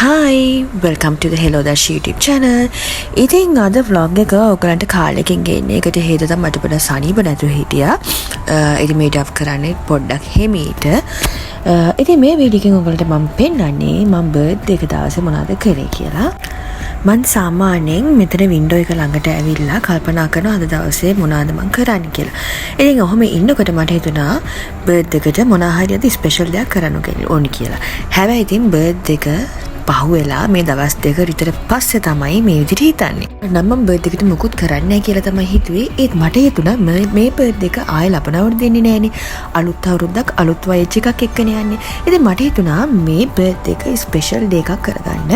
Hi, welcome to the Hello Dash YouTube channel. ඉතින් අද vlog එක ඔයගලන්ට කාලෙකින් ගෙන්නේ. ඒකට හේතුව තමයි මට පොඩ්ඩක් සනීප නැතුව හිටියා. ඉතින් මේක අප් කරන්නේ පොඩ්ඩක් හිමීට. ඉතින් මේ වීඩියෝ එකෙන් ඔයගලන්ට මම පෙන්නන්නේ මම බර්ත්ඩේ එක දවසේ මොනවද කරේ කියලා. මම සාමාන්‍යයෙන් මෙතන වින්ඩෝ එක ළඟට ඇවිල්ලා කල්පනා කරනවා අද දවසේ මොනවද මම කරන්න කියලා. ඉතින් ඔහොම ඉන්නකොට මට හිතුණා බර්ත්ඩේ එකට මොනවා හරි අද ස්පෙෂල් දෙයක් කරන්න ඕනි කියලා. හැබැයි ඉතින් බර්ත්ඩේ එක පහුවෙලා මේ දවස් දෙක විතර පස්සේ තමයි මේ විදිහට හිතන්නේ. නම් මම බර්ත්ඩේ එකට මුකුත් කරන්නේ නැහැ කියලා තමයි හිතුවේ. ඒත් මට හිතුණා මේ බර්ත්ඩේ එක ආයෙ ලබන අවුරුද්දේ දෙන්නේ නැහනේ. අලුත් අවුරුද්දක් අලුත් වයච් එකක් එක්කනේ යන්නේ. ඉතින් මට හිතුණා මේ බර්ත්ඩේ එක ස්පෙෂල් ඩේ එකක් කරගන්න.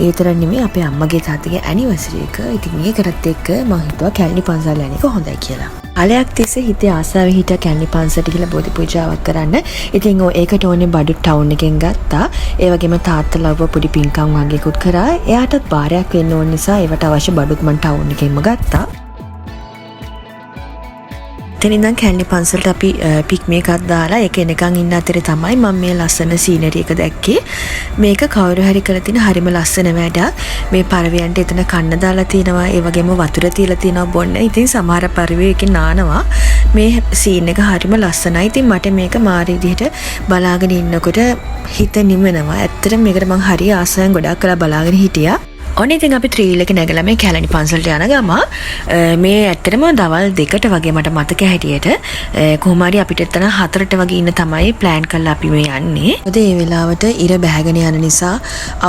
ඒ තරම් නෙමෙයි අපේ අම්මගේ තාත්තගේ ඇනිවර්සරි එක. ඉතින් මේකටත් එක්ක මම හිතුවා කැලණි පන්සල් යන එක හොඳයි කියලා. කාලයක් තිස්සේ හිතේ ආසාවෙන් හිටියා කැලණි පන්සලට ගිහලා බෝධි පූජාවක් කරන්න. ඉතින් ඒකට ඕනේ බඩු ටවුන් එකෙන් ගත්තා. ඒ වගේම තාත්තලා ලව්ව පොඩි පින්කම් වගේකුත් කරා. එයාටත් බාරයක් වෙන්න ඕන නිසා ඒවට අවශ්‍ය බඩුත් මම ටවුන් එකෙන්ම ගත්තා. එතන ඉඳන් කැලණි පන්සලට අපි පික්මේ එකක් දාලා ඒක එනකන් ඉන්න අතරේ තමයි මම මේ ලස්සන සීනරි එක දැක්කේ. මේක කවුරු හරි කරලා තියෙන හරිම ලස්සන වැඩක්. මේ පරවයන්ට එතන කන්න දාලා තිනවා. ඒ වගේම වතුර තියලා තිනවා බොන්න. ඉතින් සමහර පරවයකින් නානවා. මේ සීන් එක හරිම ලස්සනයි. ඉතින් මට මේක මාරි විදිහට බලාගෙන ඉන්නකොට හිත නිමනවා. ඇත්තටම මේකට මං හරි ආසයෙන් ගොඩක් කළා බලාගෙන හිටියා. ඔන්න ඉතින් අපි ත්‍රීල් එක නැගලා මේ කැලණි පන්සලට යන ගම මේ ඇත්තටම දවල් 2ට වගේ මට මතක හැටියට කොහොම හරි අපිට එතන 4ට වගේ ඉන්න තමයි ප්ලෑන් කරලා අපි මේ යන්නේ. මොකද ඒ වෙලාවට ඉර බැහැගෙන යන නිසා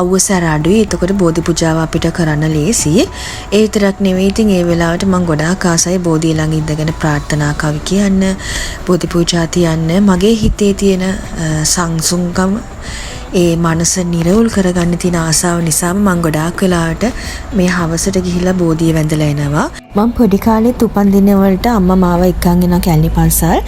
අවුවසර අඩුයි. එතකොට බෝධි පූජාව අපිට කරන්න ලේසි. ඒ විතරක් නෙවෙයි ඉතින් ඒ වෙලාවට මම ගොඩාක් ආසයි බෝධිය ළඟ ඉඳගෙන ප්‍රාර්ථනා කවි කියන්න, බෝධි පූජා තියන්න. මගේ හිතේ තියෙන සංසුන්කම ඒ මනස නිරවුල් කරගන්න තියෙන ආසාව නිසාම මම ගොඩාක් වෙලාවට මේ හවසට ගිහිල්ලා බෝධිය වැඳලා එනවා. මම පොඩි කාලෙත් උපන්දින වලට අම්මා මාව එක්කන් එනවා කැලණි පන්සල්.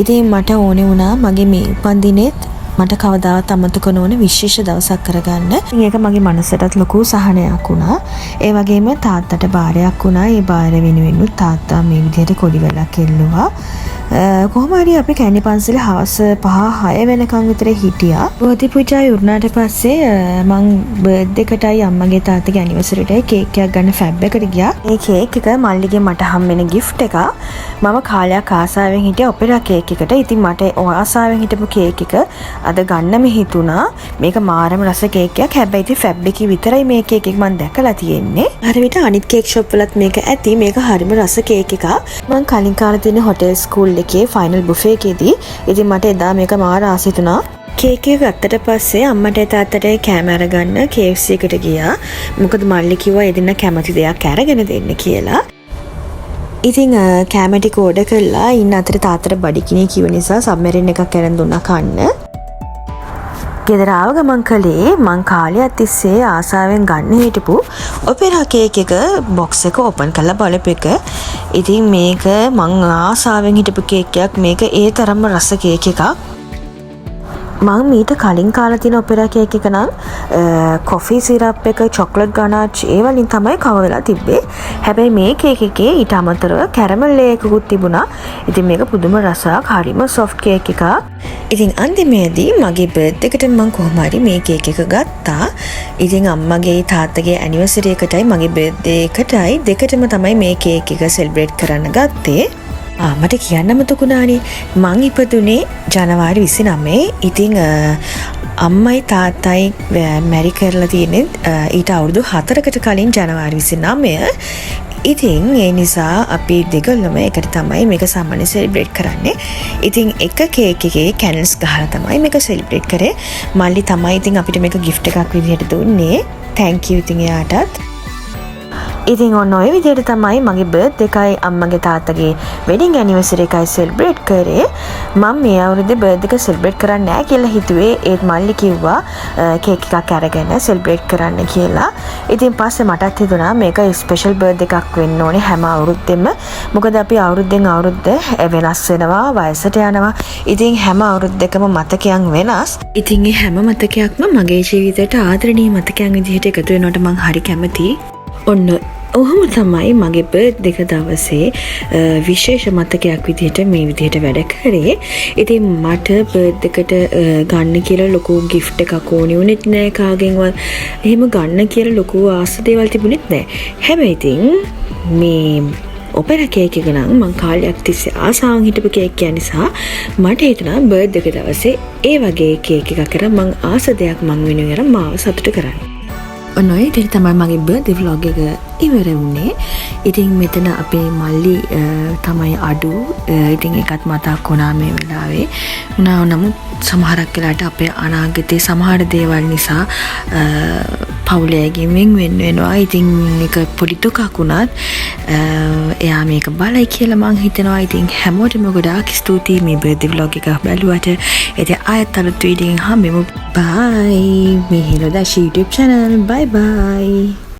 ඉතින් මට ඕනේ වුණා මගේ මේ උපන්දිනෙත් මට කවදාවත් අමතක නොවන විශේෂ දවසක් කරගන්න. ඉතින් ඒක මගේ මනසටත් ලොකු සහනයක් වුණා. ඒ වගේම තාත්තට බාරයක් වුණා. ඒ බාර වෙනුවෙන් තාත්තා මේ විදිහට කොඩි වෙලක් එල්ලුවා. කොහොම හරි අපි කැලණි පන්සලේ හවස 5-6 වෙනකන් විතර හිටියා. බෝධි පූජා ඉවරනාට පස්සේ මං බර්ත්ඩේ එකටයි අම්මගේ තාත්තගේ ඇනිවර්සරිටයි කේක් එකක් ගන්න ෆැබ් එකට ගියා. මේ කේක් එක මල්ලිගේ මට හම්බෙන gift එකක්. මම කාලයක් ආසාවෙන් හිටියා ඔපෙරා කේක් එකට. ඉතින් මට ආසාවෙන් හිටපු කේක් එක අද ගන්නම හිතුණා. මේක මාරම රස කේක් එකක්. හැබැයි ඉතින් ෆැබ් එකේ විතරයි මේ කේක් එක මම දැකලා තියෙන්නේ. අර විතර අනිත් කේක් ෂොප් වලත් මේක ඇති. මේක හරිම රස කේක් එකක්. මම කලින් කාලේ තියෙන හොටෙල් ස්කූල් එකේ ෆයිනල් බුෆේ එකේදී ඉතින් මට එදා මේක මාර ආස හිතුණා. කේක් එක ගත්තට පස්සේ අම්මට තාත්තට කෑම අරගන්න KFC එකට ගියා. මොකද මල්ලි කිව්වා ඒ දෙන්න කැමති දෙයක් අරගෙන දෙන්න කියලා. ඉතින් කෑම ටික ඕඩර් කරලා ඉන්න අතර තාත්තට බඩගිනි කිව්ව නිසා සබ්මරින් එකක් අරන් දුන්නා කන්න. ගෙදර ආව ගමන් කලේ මං කාලයක් තිස්සේ ආසාවෙන් ගන්න හිටපු ඔපෙරා කේක් එක බොක්ස් එක ඕපන් කරලා බලපු එක. ඉතින් මේක මං ආසාවෙන් හිටපු කේක් එකක්. මේක ඒ තරම්ම රස කේක් එකක්. මං මීට කලින් කාලා තියෙන ඔපෙරා කේක් එක නම් කොෆි සිරප් එක, චොක්ලට් ගනාච් ඒ වලින් තමයි කව වෙලා තිබ්බේ. හැබැයි මේ කේක් එකේ ඊට අමතරව කැරමල් එකකුත් තිබුණා. ඉතින් මේක පුදුම රසක්, හරිම සොෆ්ට් කේක් එකක්. ඉතින් අන්තිමේදී මගේ බර්ත්ඩේ එකට මම කොහොම හරි මේ කේක් එක ගත්තා. ඉතින් අම්මගේ තාත්තගේ ඇනිවර්සරි එකටයි මගේ බර්ත්ඩේ එකටයි දෙකටම තමයි මේ කේක් එක සෙලිබ්‍රේට් කරන්න ගත්තේ. මට කියන්න මතකුණානේ මං ඉපදුනේ ජනවාරි 29. ඉතින් අම්මයි තාත්තයි මැරි කරලා තියෙන්නේ ඊට අවුරුදු 4කට කලින් ජනවාරි 29. ඉතින් ඒ නිසා අපි දෙගොල්ලම එකට තමයි මේක සාමාන්‍ය සෙලිබ්‍රේට් කරන්නේ. ඉතින් එක කේක් එකේ කැන්ඩල්ස් ගහලා තමයි මේක සෙලිබ්‍රේට් කරේ. මල්ලි තමයි ඉතින් අපිට මේක gift එකක් විදිහට දුන්නේ. thank you ඉතින් එයාටත්. ඉතින් ඔන්න ඔය විදිහට තමයි මගේ බර්ත්ඩේ එකයි අම්මගේ තාත්තගේ වෙඩින් ඇනිවර්සරි එකයි සෙලිබ්‍රේට් කරේ. මම මේ අවුරුද්දේ බර්ත්ඩේ එක සෙලිබ්‍රේට් කරන්නේ නැහැ කියලා හිතුවේ. ඒත් මල්ලි කිව්වා කේක් එකක් අරගෙන සෙලිබ්‍රේට් කරන්න කියලා. ඉතින් පස්සේ මටත් හිතුණා මේක ස්පෙෂල් බර්ත්ඩේ එකක් වෙන්න ඕනේ හැම අවුරුද්දෙම. මොකද අපි අවුරුද්දෙන් අවුරුද්ද වෙනස් වෙනවා, වයසට යනවා. ඉතින් හැම අවුරුද්දකම මතකයන් වෙනස්. ඉතින් මේ හැම මතකයක්ම මගේ ජීවිතයට ආදරණීය මතකයන් විදිහට එකතු වෙනවට මම හරි කැමතියි. ඔන්න ඔහොම තමයි මගේ බර්ත්ඩේ එක දවසේ විශේෂ මතකයක් විදිහට මේ විදිහට වැඩ කරේ. ඉතින් මට බර්ත්ඩේ එකට ගන්න කියලා ලොකු gift එකක් ඕනි වුණෙත් නෑ කාගෙන්වත්. එහෙම ගන්න කියලා ලොකු ආස දේවල් තිබුණෙත් නෑ. හැබැයි ඉතින් මේ ඔපෙරා කේක් එක නම් මං කාලයක් තිස්සේ ආසාවෙන් හිටපු කේක් එක නිසා මට හිතුණා බර්ත්ඩේ එක දවසේ ඒ වගේ කේක් එකක් කරා මං ආස දෙයක් මං වෙනුවෙන් මාව සතුට කරන්න. ඔනොයි ඉතින් තමයි මගේ බර්ත්ඩේ vlog එක ඉවර වුණේ. ඉතින් මෙතන අපේ මල්ලි තමයි අඩු. ඉතින් ඒකත් මතක් වුණා මේ වෙලාවේ. නමුත් සමහරක් වෙලාවට අපේ අනාගතයේ සමහර දේවල් නිසා පවුලේගෙන් වෙන වෙනවා. ඉතින් ඒක පොඩි දුකක් වුණත් එයා මේක බලයි කියලා මං හිතනවා. ඉතින් හැමෝටම ගොඩාක් ස්තුතියි මේ බර්ත්ඩේ vlog එක බලුවට. ඉතින් ආයෙත් අලුත් වීඩියෝකින් හම්බෙමු. Bye. මේ හිලෝදාෂි YouTube channel. Bye bye.